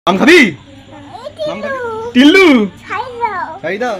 আম খাবি? টিল্লু খাই দাও।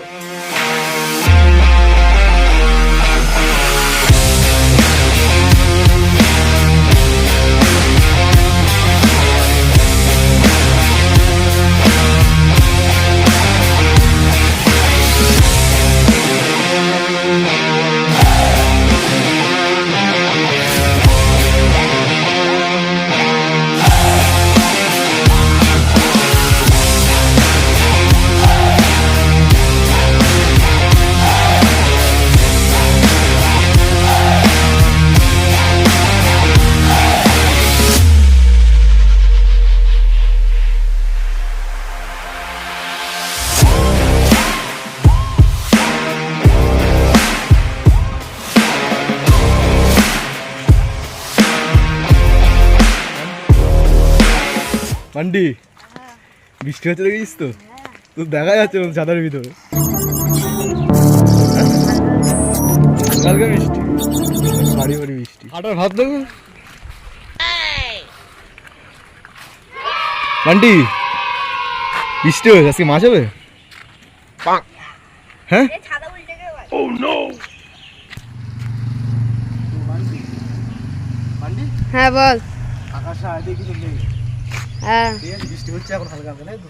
মান্ডি বৃষ্টি হচ্ছে দেখেছিস তো? তো দেখা যাচ্ছে ছাতার ভিতরে কালকে বৃষ্টি, বাড়ি বাড়ি বৃষ্টি। হাঁটার ভাব দেখো মান্ডি, বৃষ্টি হয়েছে, আজকে মাছ হবে? হ্যাঁ হ্যাঁ বল। আকাশে আগে কিছু নেই, হ্যাঁ বৃষ্টি হচ্ছে এখন হালকা হালকা, তাই তো?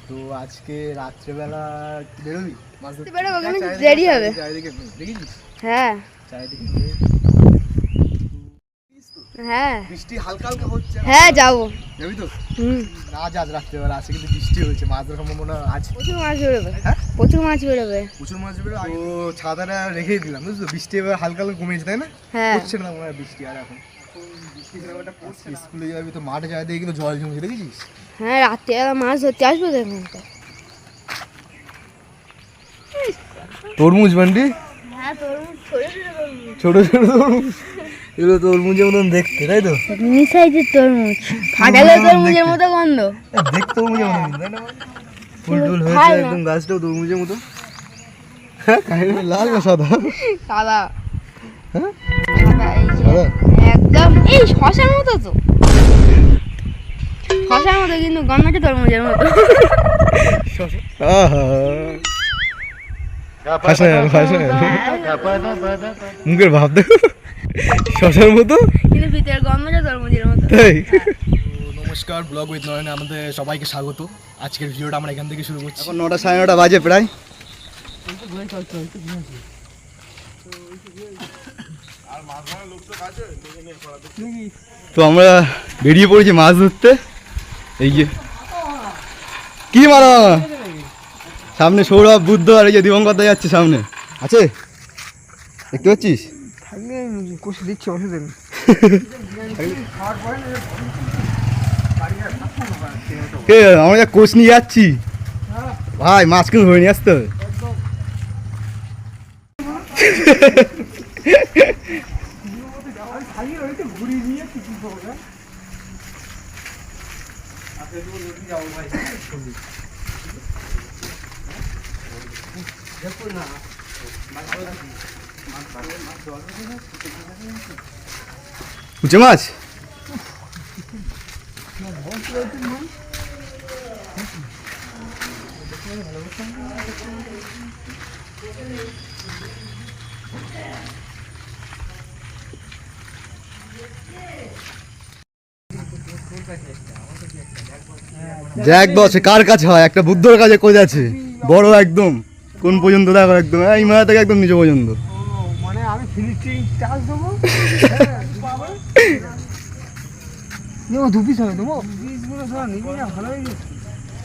তো আজকে রাত্রেবেলা বেরোবি মাছ ধরতে? বেরোবো কিন্তু দেরি হবে। চারিদিকে দেখেছিস? হ্যাঁ চারিদিকে হ্যাঁ বৃষ্টি হালকা হালকা হচ্ছে। হ্যাঁ যাবো। যাবি তো? না যাস রাত্রেবেলা, আজকে কিন্তু বৃষ্টি হয়েছে, মাছ ধরার সম্ভাবনা আছে। প্রচুর মাছ বেরোবে। হ্যাঁ প্রচুর মাছ বেরোবে। প্রচুর মাছ বেরোবে। তো ছাতাটা রেখেই দিলাম বুঝছো, বৃষ্টি এবার হালকা হালকা কমেছে তাই না? হ্যাঁ হচ্ছে না মনে হয় বৃষ্টি আর এখন। স্কুলে যাবি তো মাঠে যাই দেখি কিন্তু জল জমেছে, দেখেছিস? হ্যাঁ রাত্রিবেলা মাছ ধরতে আসবো তো এখন। তরমুজ মান্ডি, হ্যাঁ তরমুজ ছোট ছোট তরমুজ, এগুলো তরমুজের মতন দেখতে, তাই তো? মিনি সাইজের তরমুজ, ফাটালে তরমুজের মতো গন্ধ। দেখতে তরমুজের মতন তাই না? ফুল টুল হয়েছে একদম, গাছটাও তরমুজের মতো। হ্যাঁ লাল না সাদা? সাদা। হ্যাঁ সাদা একদম, এই শশার মতো তো, শশার মতো কিন্তু গন্ধটা তরমুজের মতো। মুখের ভাব দেখো, শশার মতো কিন্তু ভিতরের গন্ধটা তরমুজের মতো। নমস্কার, ব্লগ উইথ নয়নে আমাদের সবাইকে স্বাগত। আজকের ভিডিওটা আমরা এখান থেকে শুরু করছি। এখন 9টা 9:30 বাজে প্রায়। তো আমরা বেরিয়ে পড়েছি মাছ ধরতে। এই যে কি মারা সামনে সৌরভ, বুদ্ধ আর এই যে দিবঙ্কর দা যাচ্ছে সামনে আছে, দেখতে পাচ্ছিস? আমরা যা কোচ নিয়ে যাচ্ছি ভাই, মাছ কিন্তু ধরে নিয়ে আসতে হবে। কুচে মাছ জ্যাক বস কার কাছে হয়? একটা বুদ্ধর কাছে কোচ আছে বড় একদম, কোন পর্যন্ত দেখো একদম এই মাথা থেকে একদম নিচে পর্যন্ত। মানে আমি ফিনিশিং চার্জ দেবো, নেবো 2 পিস হবে, দেবো পিসগুলো ধরা নিবি না, ভালো হয়ে গেছে।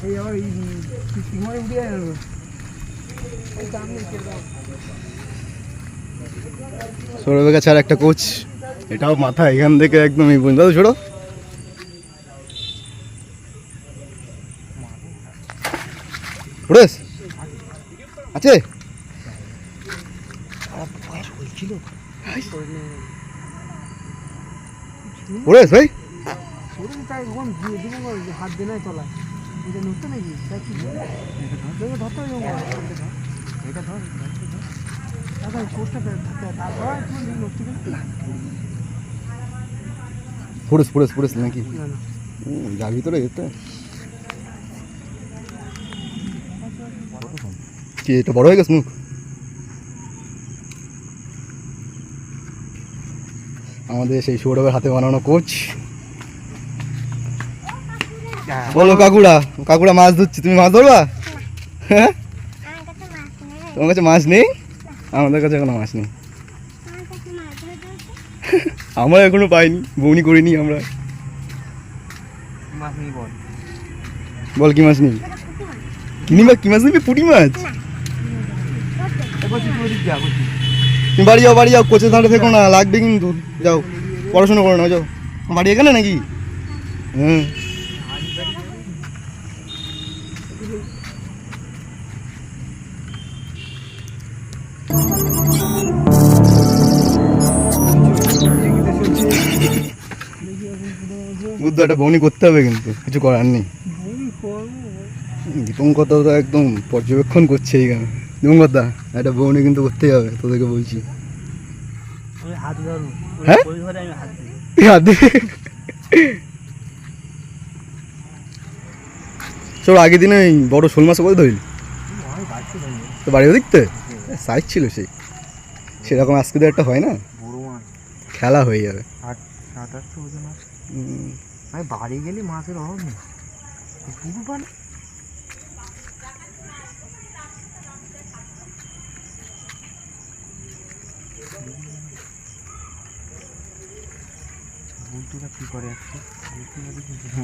এই আবার এই সিমারে উঠে যায় না, সৌরভের কাছে আর একটা কোচ, এটাও মাথা এখান থেকে একদম এই পর্যন্ত। ছোট ওরেস আছে ওরেস ভাই, হাত দিয়ে নাই তলায়, এটা নড়তে নাকি ধরতে হবে, এটা ধর কোচটা তারপর নড়তে গেলে ফুরেস ফুরেস ফুরেস নাকি যার ভিতরে যেতে কি এটা বড় হয়ে গেছে মুখ? আমাদের সেই সৌরভের হাতে বানানো কোচ। বলো কাকুড়া, কাকুড়া মাছ ধরছি, তুমি মাছ ধরবা? হ্যাঁ, তোমার কাছে মাছ নেই? আমাদের কাছে কোনো মাছ নেই। আমরা এখনো পাইনি, বউনি করিনি আমরা। মাছ নেই বল। বল কি মাছ নেই? কিনি বা কি মাছ নিবি? পুঁটি মাছ। তুমি বাড়ি যাও, বাড়ি যাও, কোচের ধারে থেকো না, লাগবে কিন্তু। যাও পড়াশোনা করো না, যাও। বাড়ি এখানে নাকি? হ্যাঁ। বুদ্ধ একটা বউনি করতে হবে, কিন্তু কিছু করার নেই। দীপঙ্কর তো একদম পর্যবেক্ষণ করছে এইখানে। দীপঙ্কর দা একটা বউনি কিন্তু করতেই হবে, তোদেরকে বলছি। হ্যাঁ, হাত দিবি? চলো আগের দিনে ওই বড় শোল মাছ করে ধরলি তো বাড়িও দেখতে সাইজ ছিল সেই, সেরকম আজকে তো একটা হয় না, খেলা হয়ে যাবে। আমি বাড়ি গেলে মাছের অভাব নেই, পুকুর পান। বুলটুরা কি করে আসছে,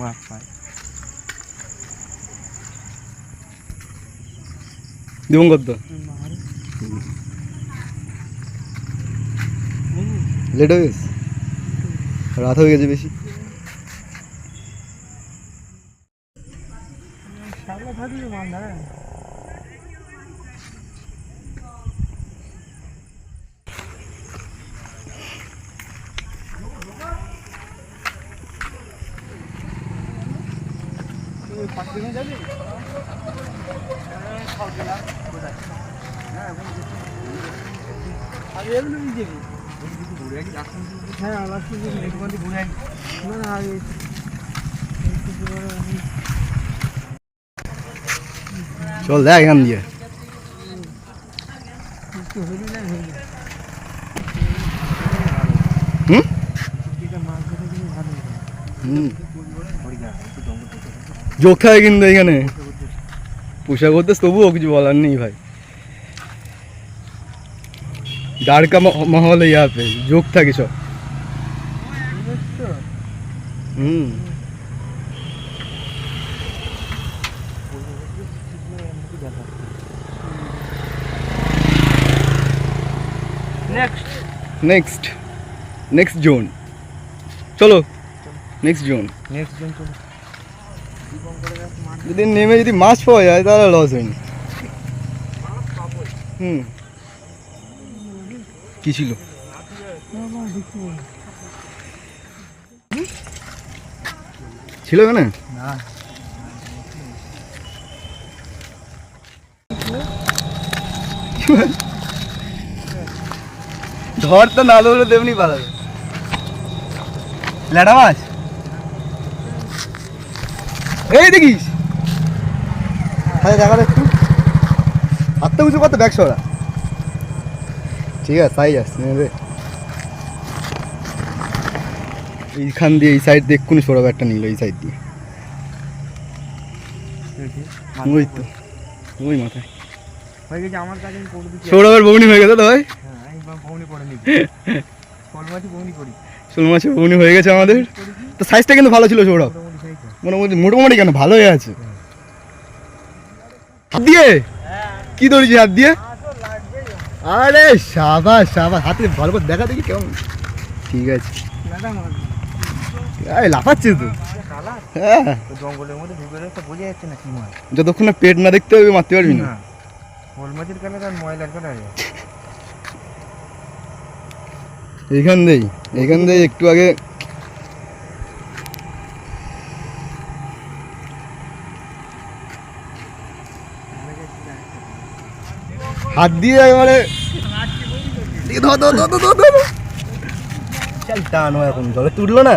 মাছ পায়। দীপঙ্কর দা লেট হয়ে গেছে, রাত হয়ে গেছে বেশি। চল দেখ এখান দিয়ে। হুম হুম, যোগ থাকে কিন্তু এখানে পোশাক করতে, তবুও কিছু বলার নেই ভাই। डर का माहौल है यहाँ पे, जोक था कि सब। नेक्स्ट जोन चलो, नेक्स्ट जोन चलो। যদি নেমে যদি মাছ পাওয়া যায় তাহলে লস হয়নি। কি ছিল? ছিল না ধর তো, না ধরলে তেমনি পালাবে। ল্যাটা মাছ এই দেখিস, দেখা একটু হাতটা উঁচু কত ব্যাগ সরা। ঠিক আছে তাই যাস নেবে এইখান দিয়ে, এই সাইড দিয়ে এক্ষুনি সরাবে একটা নিল, এই সাইড দিয়ে। ওই তো ওই মাথায় হয়ে গেছে আমার কাছে, আমি করে দিচ্ছি। সৌরভের বউনি হয়ে গেছে তো ভাই। হ্যাঁ আমি বউনি করে নিবি, শোল মাছই বউনি করি। শোল মাছের বউনি হয়ে গেছে আমাদের। তো সাইজটা কিন্তু ভালো ছিল সৌরভ, মোটামুটি মোটামুটি কেন ভালো হয়ে আছে। হাত দিয়ে কি ধরেছি? হাত দিয়ে? আরে সাবাস সাবাস, হাতে ভালো করে দেখা দেখি কেমন। ঠিক আছে, লাফাচ্ছে তো। হ্যাঁ, জঙ্গলের মধ্যে ঢুকে রয়েছে, বোঝা যাচ্ছে না কি মাছ। যতক্ষণ না পেট না দেখতে হবে মারতে পারবি না। শোল মাছের কালার আর ময়লার কালার। এইখান দিয়ে একটু আগে হাত দিয়ে একেবারে চল টানো, এখন জলে তুললো না।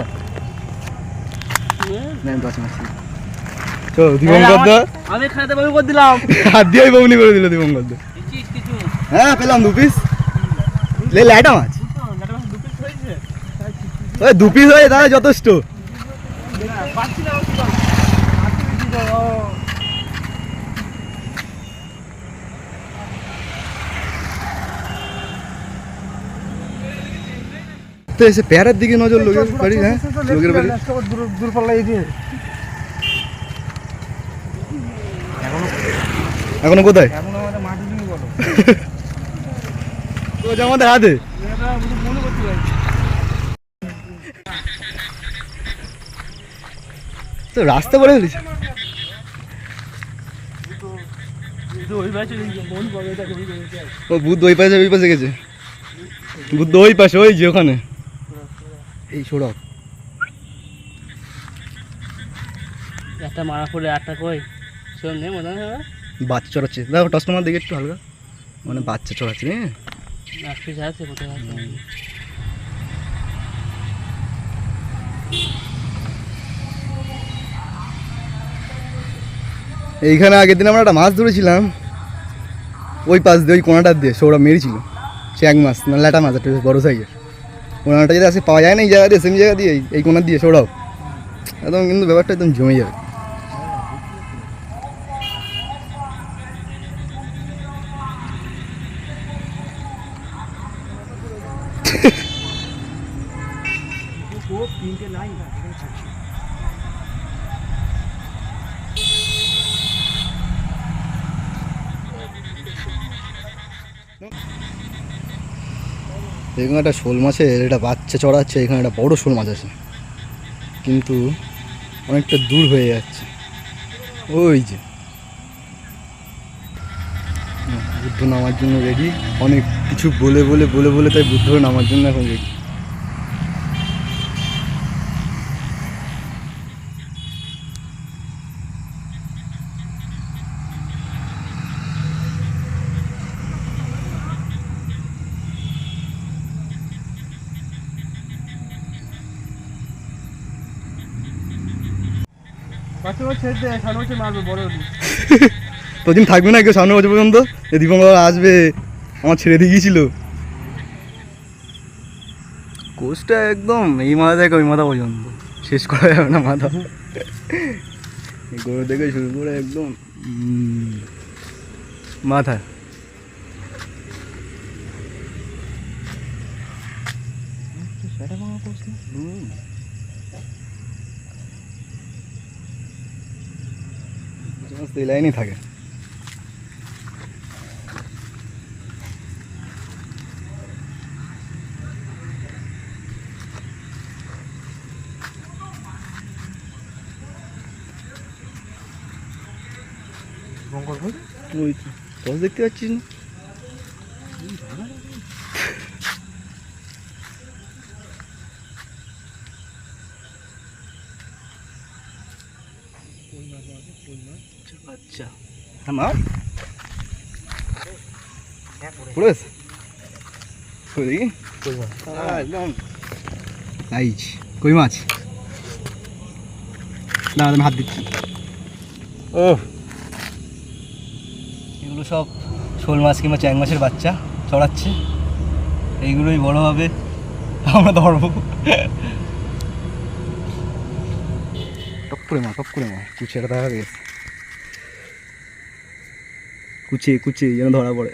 চলো দীপঙ্কর দা আমি খাইতে বমি করে দিলাম। হাত দিয়ে বমনি করে দিল দীপঙ্কর দা। হ্যাঁ পেলাম 2 পিস। ল্যাটা মাছ ওই 2 পিস হয়ে তাহলে যথেষ্ট। তো এসে পেয়ারের দিকে নজর লোকের বাড়ি। হ্যাঁ লোকের বাড়ি দূরপাল্লা এই দিয়ে এখনো কোথায়? এখন আমাদের মাটি দিয়ে বলো তো আমাদের হাতে মনে করতে পারি। তো রাস্তা করে ফেলিস। ও বুদ্ধ ওই পাশে গেছে। বুদ্ধ ওই পাশে ওই যে ওখানে এই সড়ক। একটা মারা পড়ে আটটা কই শোন নে মনে হয় বাচ্চা চড়াচ্ছে। দেখো টসটমার দিকে একটু হালকা মানে বাচ্চা চড়াচ্ছে। একটু আছে কোথায় আছে এইখানে আগের দিন আমরা একটা মাছ ধরেছিলাম ওই পাশ দিয়ে ওই কোনাটার দিয়ে সৌরভ মেরেছিল। চ্যাং মাছ না ল্যাটা মাছ একটা বেশ বড় সাইজের। কোনাটা যদি আসে পাওয়া যায় না এই জায়গা দিয়ে সেম জায়গা দিয়ে এই কোনার দিয়ে সৌরভ একদম কিন্তু ব্যাপারটা একদম জমে যাবে। এখানে একটা শোল মাছের এটা বাচ্চা চড়াচ্ছে। এখানে একটা বড় শোল মাছ আছে কিন্তু অনেকটা দূর হয়ে যাচ্ছে। ওই যে বুদ্ধ নামার জন্য রেডি। অনেক কিছু বলে বলে বলে বলে তাই বুদ্ধ নামার জন্য এখন রেডি। তোদিন থাকবে না কেউ সামনে বছর পর্যন্ত। যে দীপঙ্কর আসবে আমার ছেড়ে দিয়ে গিয়েছিল। কোচটা একদম এই মাথা থেকে ওই মাথা পর্যন্ত শেষ করা যাবে না মাথা। গরু থেকে শুরু করে একদম মাথা। এই লাইনই থাকে। ওই তো দেখতে পাচ্ছিস না? আচ্ছা আমার পুরোস কই একদম আইজ কই মাছ না আমি হাত দিচ্ছি। ও এগুলো সব শোল মাছ কিংবা চ্যাং মাছের বাচ্চা চড়াচ্ছে। এইগুলোই বড় হবে আমরা ধরবো। টপ করে মা কুচিয়াটা দেখা গেছে। কুচি যেন ধরা পড়ে।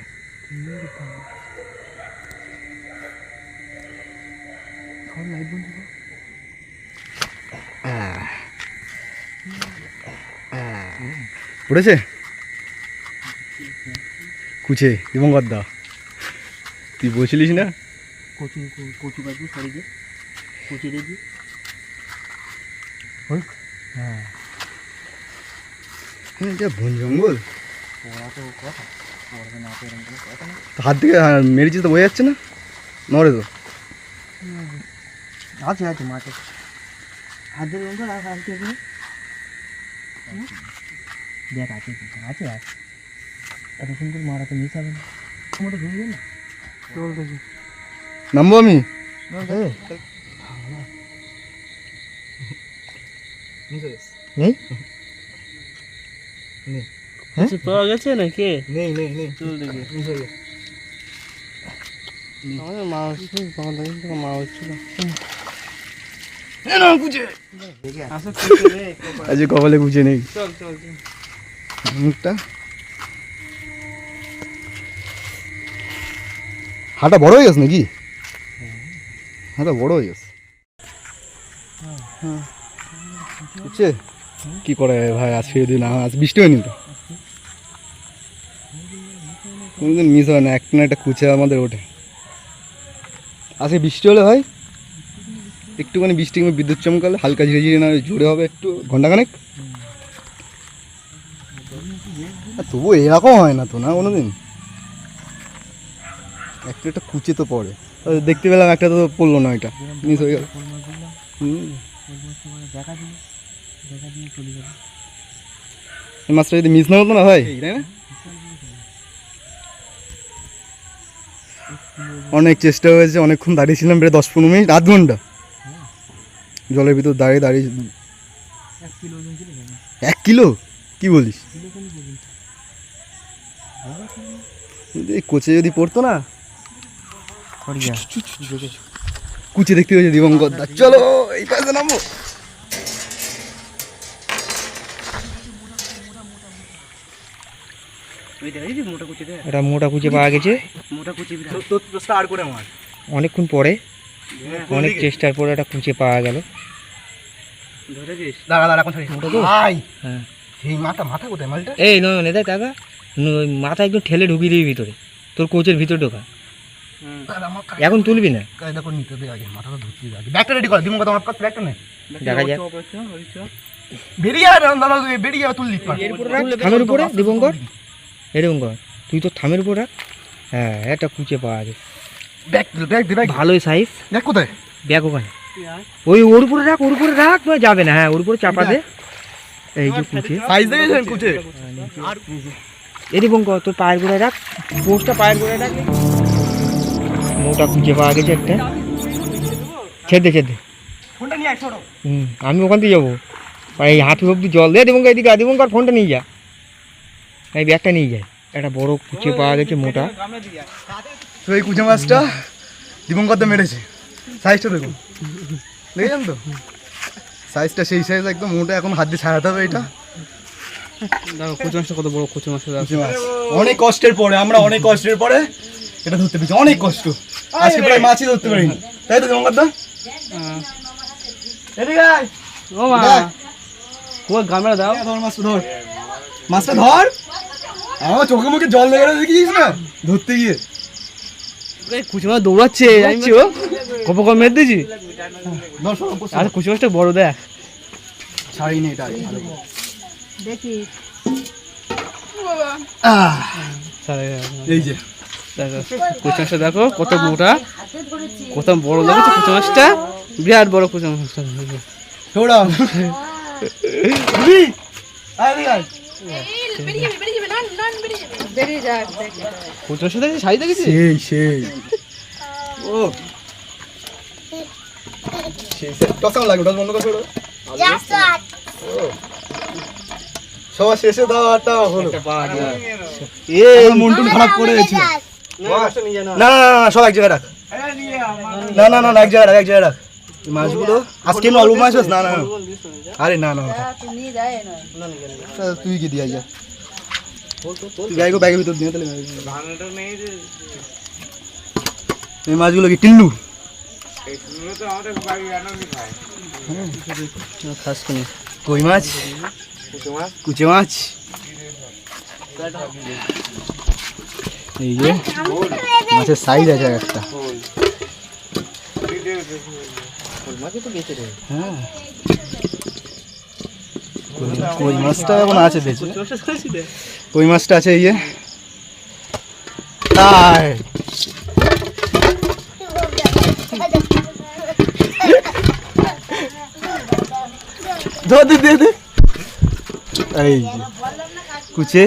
পড়েছে কুচে দীপঙ্কর দা তুই বলছিলিস না কচু বাজু সরি যে কচু দেখি হ্যাঁ যা বন জঙ্গল ওরা তো কথা ওরা না পেরম কোনো কথা না। হাত থেকে মেরেছিস তো বোঝা যাচ্ছে না নড়ে তো আছে মাছ হাতের রঙ রাখা আছে দেখ আছে আছে এত সুন্দর মারা তো মিস হবে না। মোটা ধরবে না চল দেখি নামবো আমি নেই কিছু পাওয়া গেছে না কে নেই নেই নেই চল দেখি আমাদের মা হচ্ছে তখন দেখি মা হচ্ছিল আসো কুচে রে আজ কপালে গুছে নেই চল চল চল মুখটা হাঁটা বড় হয়ে গেছে নাকি হাঁটা বড় হয়ে গেছে বুঝছে কি করে ভাই আজকে যদি না আজ বৃষ্টি হয়নি তো কোনোদিন মিস হয় না একটা না একটা কুচে আমাদের ওঠে আজকে বৃষ্টি হলে ভাই একটুখানি বৃষ্টি কিংবা বিদ্যুৎ চমকালে হালকা ঝিরে ঝিরে না জোরে হবে একটু ঘন্টাখানেক তবুও এরকম হয় না তো না কোনোদিন একটা কুচে তো পড়ে দেখতে পেলাম একটা তো পড়লো না এটা মিস হয়ে গেল এই মাছটা যদি মিস না হতো না ভাই তাই না অনেক চেষ্টা হয়েছে অনেকক্ষণ দাঁড়িয়েছিলাম প্রায় 10-15 মিনিট আধ ঘন্টা জলের ভিতর দাঁড়িয়ে দাঁড়িয়ে 1 কিলো কি বলিস কোচে যদি পড়তো না কুচে দেখতে হয়েছে দিবঙ্কর দা চলো এই পাশে নামো এটা মোটা কুচে পাওয়া গেছে অনেকক্ষণ পরে অনেক চেষ্টার পরে একটা কুচে পাওয়া গেল হ্যাঁ এই নয় নেতা টাকা ওই মাথা একদম ঠেলে ঢুকিয়ে দিবি ভিতরে তোর কোচের ভিতরে ঢোকা এখন তুলবি না দেখা যাক থামের উপরে দীপঙ্কর এরকম কর তুই তো থামের উপর রাখ হ্যাঁ একটা কুচে পাওয়া যায় ভালোই সাইজ কোথায় ব্যাগ ওখানে ওই ওর উপরে রাখ নয় যাবে না হ্যাঁ ওর উপরে চাপা দে এই যে কুচে সাইজ দেখেছেন কুচে এই দীপঙ্কর তোর পায়ের গোড়ায় রাখ পোস্টটা পায়ের গোড়ায় রাখ মোটা কুচে পাওয়া গেছে একটা ছেড়ে দে আমি ওখান থেকে যাবো এই হাঁটু অব্দি জল দে দীপঙ্কর এদিকে দীপঙ্কর ফোনটা নিয়ে যা এই ব্যাগটা নিয়ে যায় একটা বড় কুচে পাওয়া গেছে মোটা তো এই কুচে মাছটা দীপঙ্কর দা মেরেছে সাইজটা দেখুন দেখেছেন তো সাইজটা সেই সাইজ একদম মোটা এখন হাত দিয়ে ছাড়াতে হবে এটা দেখো কুচি মাছটা কত বড় কুচি মাছ অনেক কষ্টের পরে আমরা অনেক কষ্টের পরে এটা ধরতে পেরেছি অনেক কষ্ট আজকে প্রায় মাছই ধরতে পারিনি তাই তো দীপঙ্কর দা এদিকে আয় ও মা কই গামলা দাও ধর মাছটা ধর আমার চোখে মুখে জল লেগে দেখিস না ধরতে গিয়ে কুচি মাছ দৌড়াচ্ছে যাচ্ছি ও কপ কপ মেরে দিয়েছি আরে কুচি মাছটা বড় দেখ ছাড়িনি এটা দেখি এই যে দেখো কুচি মাছটা দেখো কত মোটা কত বড় দেখো কুচি মাছটা বিরাট বড় কুচি মাছটা ছোড়া কুচি মাছটা দেখছি সাইজ দেখেছি সেই ও টসাও লাগে ওটা বন্ধ করে সবার শেষে দাওয়াটা হলো এই মনটুন খারাপ করে গেছিল না না না সব এক জায়গায় রাখ না না না এক জায়গায় রাখ মাছগুলো আজকে অল্প মাছ আছে না না আরে না না তুই কি দিয়ে যা তুই ব্যাগের ভিতর দিয়ে তাহলে এই মাছগুলো কি টিল্লু কই মাছ কুচে মাছ এই যে মাছের সাইজ আছে একটা হ্যাঁ কই মাছটা এখন আছে বেঁচে কই মাছটা আছে এই যে তাই দে এই যে কুচে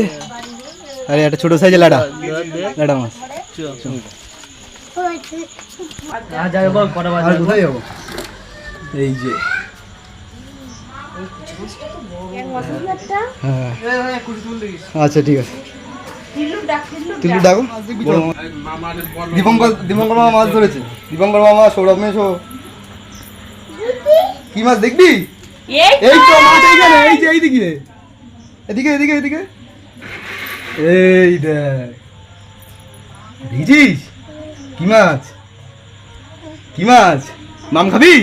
আরে একটা ছোট সাইজের লাডা মাছ কোথায় যাবো এই যে হ্যাঁ আচ্ছা ঠিক আছে টিল্লু ডাকো দীপঙ্কর মামা মাছ ধরেছে। দীপঙ্কর মামা, সৌরভ মেশো, কি মাছ দেখবি? এই তো মাছ এইখানে, এই যে এইদিকে, এদিকে এদিকে এদিকে, এই দেখ দেখছিস কি মাছ? কি মাছ? মাম খাবি?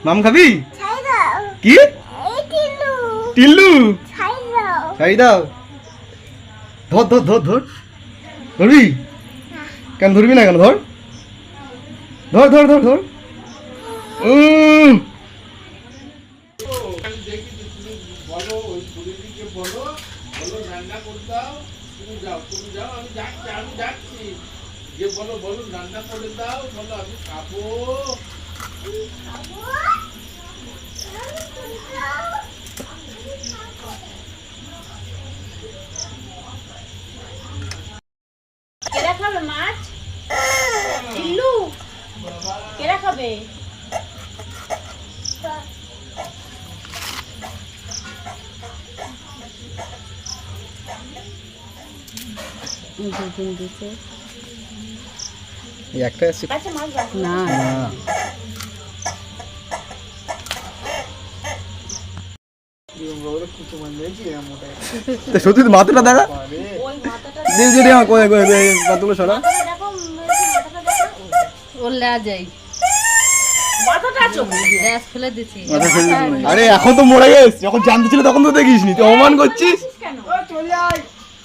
মাম খাবি? কি টিল্লু? ছাই দাও। ধর ধর ধর ধর, ধরবি কেন? ধরবি না কেন? ধর ধর ধর ধর ধর। কেরা খাবে মাছ? টিল্লু কেরা খাবে? একটা আছে কাছে মাছ রাখো না সত্যি তো মাথাটা দেখা, ওই মাথাটা কতগুলো সরা দেখো, মাথাটা দেখো, ওর লেজাই মাথাটা চোখ গ্যাস ফেলে দিছি আরে এখন তো মরে গেছে, যখন জানতে ছিল তখন তো দেখিস নি, তুই অপমান করছিস। কেন?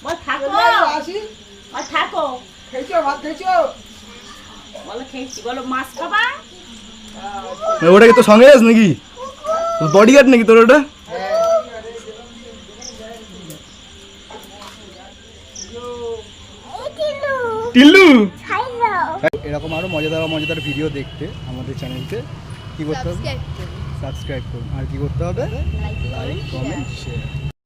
বল থাকো, বল থাকো, বলো খেয়েছি, বলো মাছ খাবা? ওটা কি তোর সঙ্গে আস নাকি? বডিগার্ড নাকি তোর ওটা? টিল্লু, এরকম আরো মজাদার ভিডিও দেখতে আমাদের চ্যানেলকে কি করতে হবে? সাবস্ক্রাইব করুন। আর কি করতে হবে? Like, comment, share.